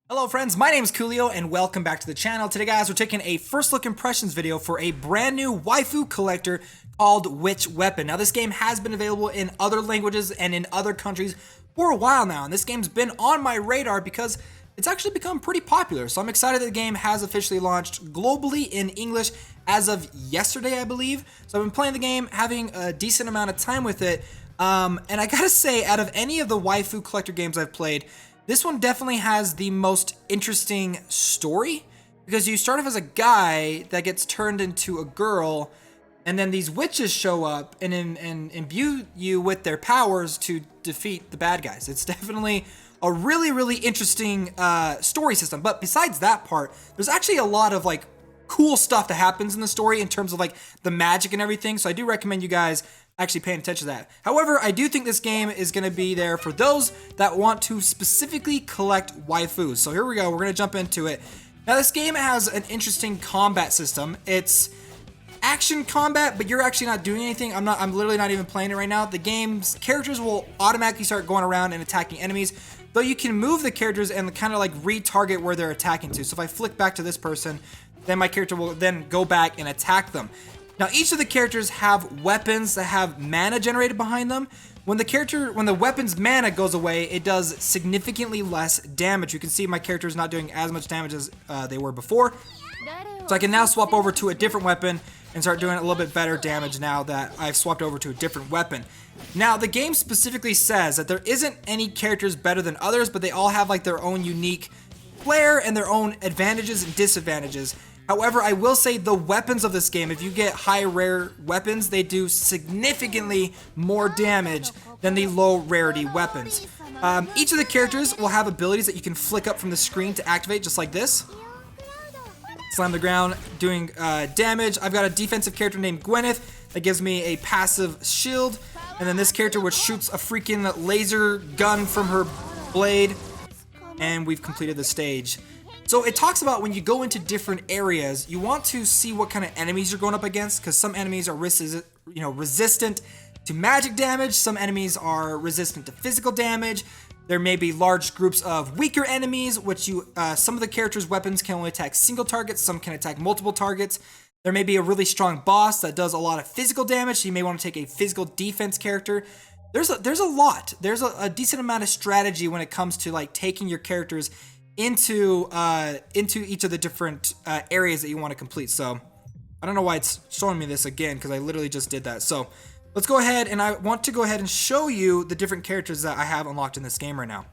Hello friends, my name is Koolio and welcome back to the channel. Today guys, we're taking a first look impressions video for a brand new waifu collector called Witch Weapon. Now this game has been available in other languages and in other countries for a while now, and this game's been on my radar because it's actually become pretty popular. So I'm excited that the game has officially launched globally in English as of yesterday, I believe. So I've been playing the game, having a decent amount of time with it, and I gotta say, out of any of the waifu collector games I've played, this one definitely has the most interesting story, because you start off as a guy that gets turned into a girl, and then these witches show up and imbue you with their powers to defeat the bad guys. It's definitely a really interesting story system. But besides that part, there's actually a lot of like cool stuff that happens in the story in terms of like the magic and everything. So I do recommend you guys actually paying attention to that. However, I do think this game is going to be there for those that want to specifically collect waifus. So here we go, we're going to jump into it. Now this game has an interesting combat system. It's action combat, but you're actually not doing anything. I'm literally not even playing it right now. The game's characters will automatically start going around and attacking enemies, though you can move the characters and kind of like retarget where they're attacking to. So if I flick back to this person, then my character will then go back and attack them. Now each of the characters have weapons that have mana generated behind them. When the weapon's mana goes away, it does significantly less damage. You can see my character is not doing as much damage as they were before. So I can now swap over to a different weapon and start doing a little bit better damage now that I've swapped over to a different weapon. Now the game specifically says that there isn't any characters better than others, but they all have like their own unique flair and their own advantages and disadvantages. However, I will say the weapons of this game, if you get high rare weapons, they do significantly more damage than the low rarity weapons. Each of the characters will have abilities that you can flick up from the screen to activate, just like this. Slam the ground, doing damage. I've got a defensive character named Gwyneth that gives me a passive shield. And then this character which shoots a freaking laser gun from her blade. And we've completed the stage. So it talks about when you go into different areas, you want to see what kind of enemies you're going up against, because some enemies are resistant to magic damage, some enemies are resistant to physical damage. There may be large groups of weaker enemies, which some of the characters' weapons can only attack single targets, some can attack multiple targets. There may be a really strong boss that does a lot of physical damage, so you may want to take a physical defense character. There's a lot. There's a decent amount of strategy when it comes to like taking your characters into each of the different areas that you want to complete. So I don't know why it's showing me this again, because I literally just did that. So let's go ahead, and I want to go ahead and show you the different characters that I have unlocked in this game right now.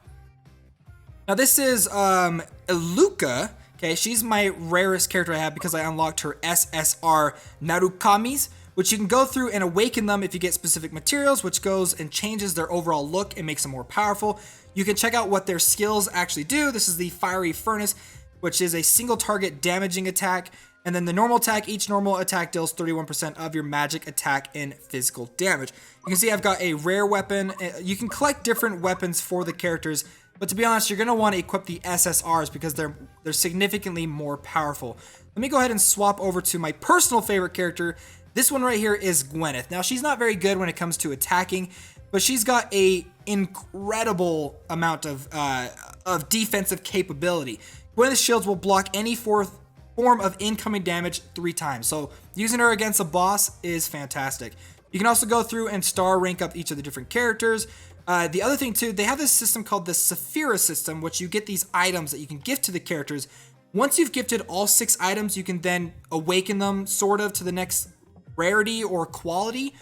Now this is Iluka. Okay, she's my rarest character I have because I unlocked her SSR Narukamis, which you can go through and awaken them if you get specific materials, which goes and changes their overall look and makes them more powerful. You can check out what their skills actually do. This is the Fiery Furnace, which is a single target damaging attack. And then the normal attack, each normal attack deals 31% of your magic attack and physical damage. You can see I've got a rare weapon. You can collect different weapons for the characters, but to be honest, you're gonna wanna equip the SSRs because they're significantly more powerful. Let me go ahead and swap over to my personal favorite character. This one right here is Gwyneth. Now she's not very good when it comes to attacking, but she's got a incredible amount of defensive capability. Gwyneth's shields will block any form of incoming damage 3 times. So using her against a boss is fantastic. You can also go through and star rank up each of the different characters. The other thing too, they have this system called the Saphira system, which you get these items that you can gift to the characters. Once you've gifted all 6 items, you can then awaken them sort of to the next rarity or quality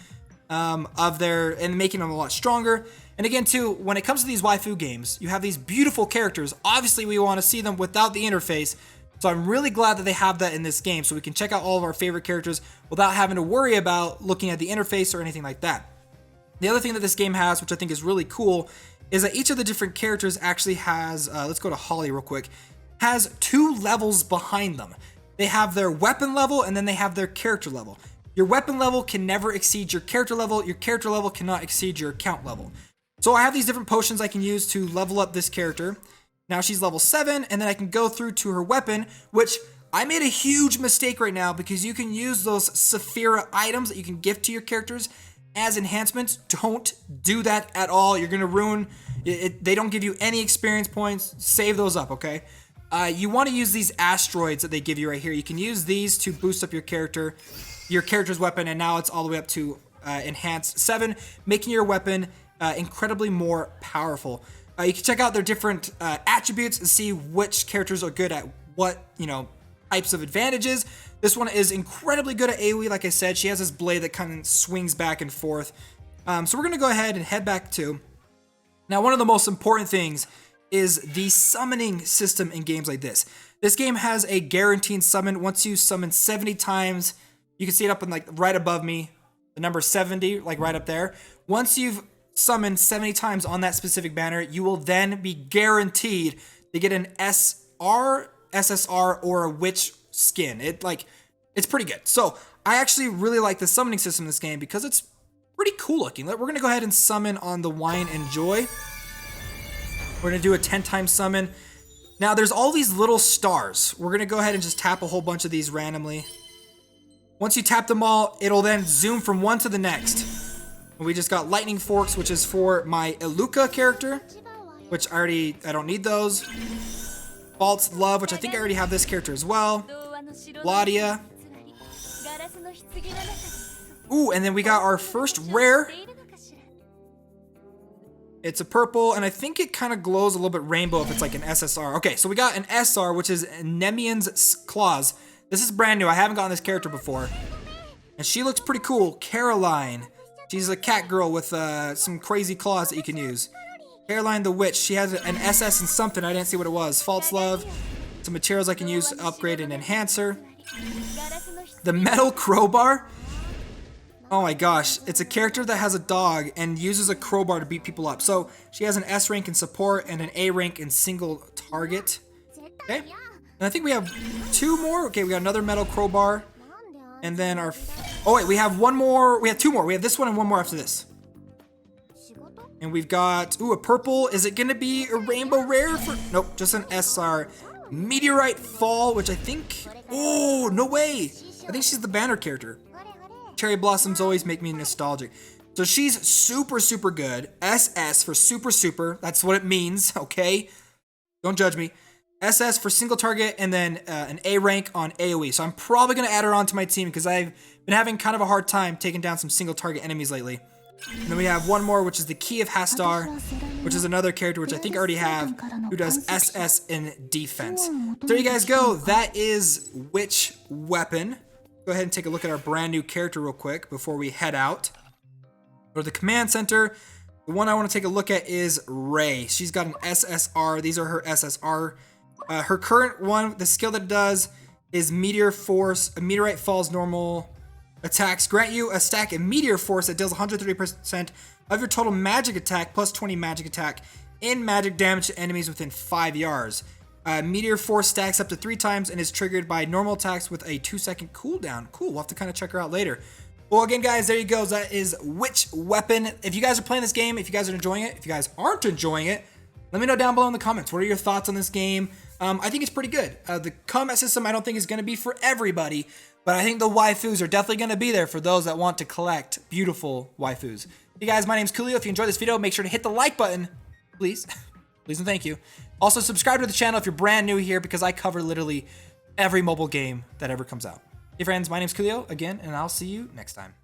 of their, and making them a lot stronger. And again too, when it comes to these waifu games, you have these beautiful characters. Obviously we want to see them without the interface, so I'm really glad that they have that in this game, so we can check out all of our favorite characters without having to worry about looking at the interface or anything like that. The other thing that this game has, which I think is really cool, is that each of the different characters actually has, let's go to Holly real quick, has 2 levels behind them. They have their weapon level and then they have their character level. Your weapon level can never exceed your character level cannot exceed your account level. So I have these different potions I can use to level up this character. Now she's level 7, and then I can go through to her weapon, which I made a huge mistake right now because you can use those Saphira items that you can gift to your characters as enhancements. Don't do that at all. You're gonna ruin it. They don't give you any experience points. Save those up, okay? You want to use these asteroids that they give you right here. You can use these to boost up your character's weapon, and now it's all the way up to enhanced 7, making your weapon incredibly more powerful. You can check out their different attributes and see which characters are good at what, types of advantages. This one is incredibly good at AoE. Like I said, she has this blade that kind of swings back and forth. So we're going to go ahead and head back to... Now, one of the most important things is the summoning system in games like this. This game has a guaranteed summon. Once you summon 70 times, you can see it up in like right above me, the number 70, like right up there. Once you've summoned 70 times on that specific banner, you will then be guaranteed to get an SR, SSR, or a witch skin. It's pretty good. So I actually really like the summoning system in this game because it's pretty cool looking. We're gonna go ahead and summon on the Wine and Joy. We're gonna do a 10-time summon. Now there's all these little stars. We're gonna go ahead and just tap a whole bunch of these randomly. Once you tap them all, it'll then zoom from one to the next. And we just got Lightning Forks, which is for my Iluka character, which I don't need those. False Love, which I think I already have this character as well. Ladia. Ooh, and then we got our first rare. It's a purple, and I think it kind of glows a little bit rainbow if it's like an SSR. Okay, so we got an SR, which is Nemian's Claws. This is brand new. I haven't gotten this character before. And she looks pretty cool. Caroline. She's a cat girl with some crazy claws that you can use. Caroline the Witch. She has an SS and something. I didn't see what it was. False Love. Some materials I can use to upgrade and enhance her. The Metal Crowbar. Oh my gosh, it's a character that has a dog and uses a crowbar to beat people up. So she has an S rank in support and an A rank in single target. Okay, and I think we have 2 more. Okay, we got another metal crowbar. And then our... Oh wait, we have 1 more. We have 2 more. We have this one and 1 more after this. And we've got... Ooh, a purple. Is it going to be a rainbow rare for... Nope, just an SR. Meteorite Fall, which I think... Oh, no way. I think she's the banner character. Cherry Blossoms always make me nostalgic. So she's super, super good. SS for super, super. That's what it means, okay? Don't judge me. SS for single target, and then an A rank on AoE. So I'm probably going to add her onto my team because I've been having kind of a hard time taking down some single target enemies lately. And then we have 1 more, which is the Key of Hastar, which is another character which I think I already have, who does SS in defense. So there you guys go. That is Witch Weapon. Go ahead and take a look at our brand new character real quick before we head out. Go to the command center. The one I want to take a look at is Ray. She's got an SSR. These are her SSR. Her current one, the skill that it does is Meteor Force. A meteorite falls normal attacks. Grant you a stack of Meteor Force that deals 130% of your total magic attack plus 20 magic attack in magic damage to enemies within 5 yards. Meteor Force stacks up to 3 times and is triggered by normal attacks with a 2-second cooldown. Cool, we'll have to kind of check her out later. Well, again, guys, there you go. That is Witch Weapon. If you guys are playing this game, if you guys are enjoying it, if you guys aren't enjoying it, let me know down below in the comments. What are your thoughts on this game? I think it's pretty good. The combat system I don't think is going to be for everybody, but I think the waifus are definitely going to be there for those that want to collect beautiful waifus. Hey guys, my name's Koolio. If you enjoyed this video, make sure to hit the like button, please. Please and thank you. Also, subscribe to the channel if you're brand new here because I cover literally every mobile game that ever comes out. Hey friends, my name's Koolio again, and I'll see you next time.